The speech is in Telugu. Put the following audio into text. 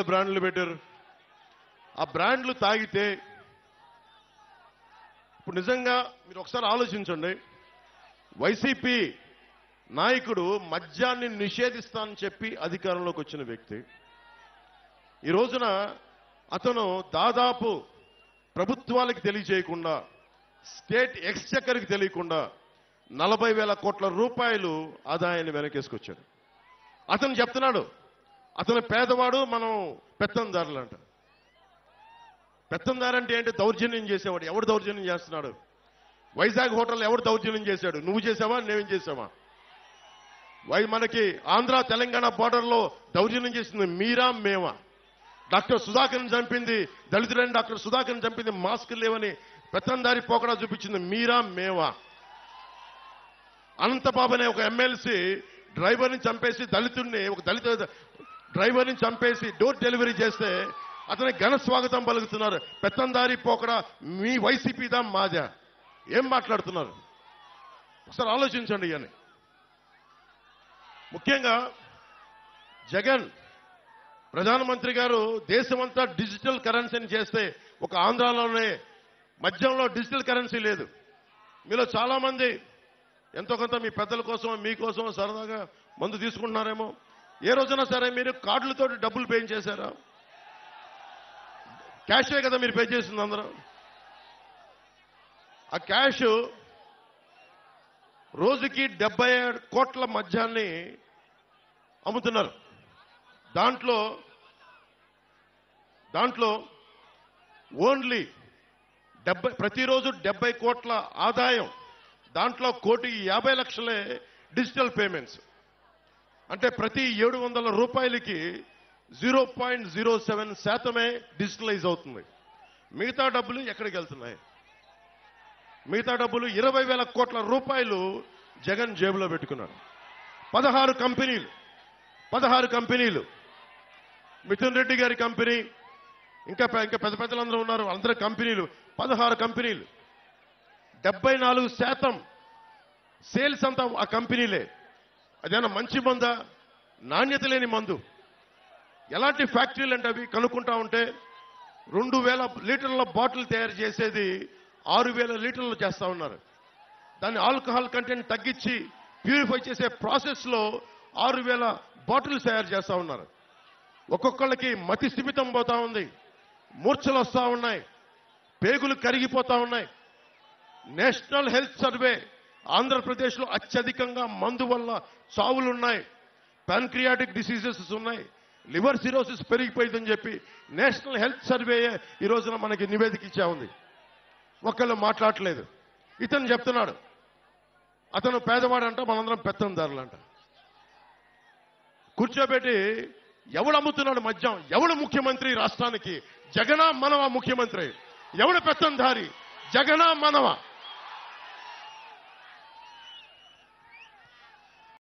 బ్రాండ్లు పెట్టారు. ఆ బ్రాండ్లు తాగితే ఇప్పుడు నిజంగా మీరు ఒకసారి ఆలోచించండి. వైసీపీ నాయకుడు మద్యాన్ని నిషేధిస్తానని చెప్పి అధికారంలోకి వచ్చిన వ్యక్తి ఈ రోజున అతను దాదాపు ప్రభుత్వాలకు తెలియజేయకుండా, స్టేట్ ఎక్స్చెక్కర్కి తెలియకుండా 40,000 కోట్ల రూపాయలు ఆదాయాన్ని వెనకేసుకొచ్చాడు. అతను చెప్తున్నాడు అతను పేదవాడు, మనం పెత్తందారులంట. పెత్తందారంటే ఏంటి? దౌర్జన్యం చేసేవాడు. ఎవడు దౌర్జన్యం చేస్తున్నాడు? వైజాగ్ హోటల్ ఎవడు దౌర్జన్యం చేశాడు? నువ్వు చేసావా, నేనేం చేసావా? మనకి ఆంధ్ర తెలంగాణ బోర్డర్లో దౌర్జన్యం చేసింది మీరా మేమా? డాక్టర్ సుధాకర్ని చంపింది దళితుడని డాక్టర్ సుధాకర్ని చంపింది మాస్కులు లేవని పెత్తందారి పోకడా చూపించింది మీరా మేమా? అనంతబాబు అనే ఒక ఎమ్మెల్సీ డ్రైవర్ని చంపేసి దళితుడిని, ఒక దళిత డ్రైవర్ని చంపేసి డోర్ డెలివరీ చేస్తే అతనికి ఘన స్వాగతం పలుకుతున్నారు. పెత్తందారి పోకడా మీ వైసీపీదా మాదా? ఏం మాట్లాడుతున్నారు? ఒకసారి ఆలోచించండి. అని ముఖ్యంగా జగన్ ప్రధానమంత్రి గారు దేశమంతా డిజిటల్ కరెన్సీని చేస్తే ఒక ఆంధ్రాలోనే మద్యంలో డిజిటల్ కరెన్సీ లేదు. మీలో చాలా మంది ఎంతో కొంత మీ పెద్దల కోసం మీకోసం సరదాగా మందు తీసుకుంటున్నారేమో. ఏ రోజున సరే మీరు కార్డులతో డబ్బులు పే చేశారా? క్యాషే కదా మీరు పే చేసింది అందరూ. ఆ క్యాష్ రోజుకి 77 కోట్ల మద్యాన్ని అమ్ముతున్నారు. దాంట్లో ఓన్లీ ప్రతిరోజు 70 కోట్ల ఆదాయం, దాంట్లో 1,50,00,000 డిజిటల్ పేమెంట్స్. అంటే ప్రతి 700 రూపాయలకి 0.07% డిజిటలైజ్ అవుతుంది. మిగతా డబ్బులు ఎక్కడికి వెళ్తున్నాయి? మిగతా డబ్బులు 20,000 కోట్ల రూపాయలు జగన్ జేబులో పెట్టుకున్నారు. 16 కంపెనీలు, మిథున్ రెడ్డి గారి కంపెనీ, ఇంకా పెద్ద పెద్దలందరూ ఉన్నారు, అందరి కంపెనీలు, 16 కంపెనీలు. 74% సేల్స్ అంతా ఆ కంపెనీలే. అదేనా మంచి మందా? నాణ్యత లేని మందు. ఎలాంటి ఫ్యాక్టరీలు అంటే అవి కనుక్కుంటా ఉంటే 2,000 లీటర్ల బాటిల్ తయారు చేసేది 6,000 లీటర్లు చేస్తా ఉన్నారు. దాన్ని ఆల్కహాల్ కంటెంట్ తగ్గించి ప్యూరిఫై చేసే ప్రాసెస్లో 6,000 బాటిల్స్ తయారు చేస్తా ఉన్నారు. ఒక్కొక్కళ్ళకి మతి స్థిమితం పోతా ఉంది, మూర్ఛలు వస్తా ఉన్నాయి, పేగులు కరిగిపోతా ఉన్నాయి. నేషనల్ హెల్త్ సర్వే ఆంధ్రప్రదేశ్లో అత్యధికంగా మందు వల్ల చావులున్నాయి, ప్యాన్క్రియాటిక్ డిసీజెస్ ఉన్నాయి, లివర్ సిరోసిస్ పెరిగిపోయిందని చెప్పి నేషనల్ హెల్త్ సర్వే ఈ రోజున మనకి నివేదిక ఇచ్చా ఉంది. ఒకళ్ళు మాట్లాడలేదు. ఇతను చెప్తున్నాడు అతను పేదవాడంట, మనందరం పెత్తందారులంట. కూర్చోబెట్టి ఎవడు అమ్ముతున్నాడు మద్యం? ఎవడు ముఖ్యమంత్రి రాష్ట్రానికి? జగనా మనవా ముఖ్యమంత్రి? ఎవడు పెత్తందారి? జగనా మనవా?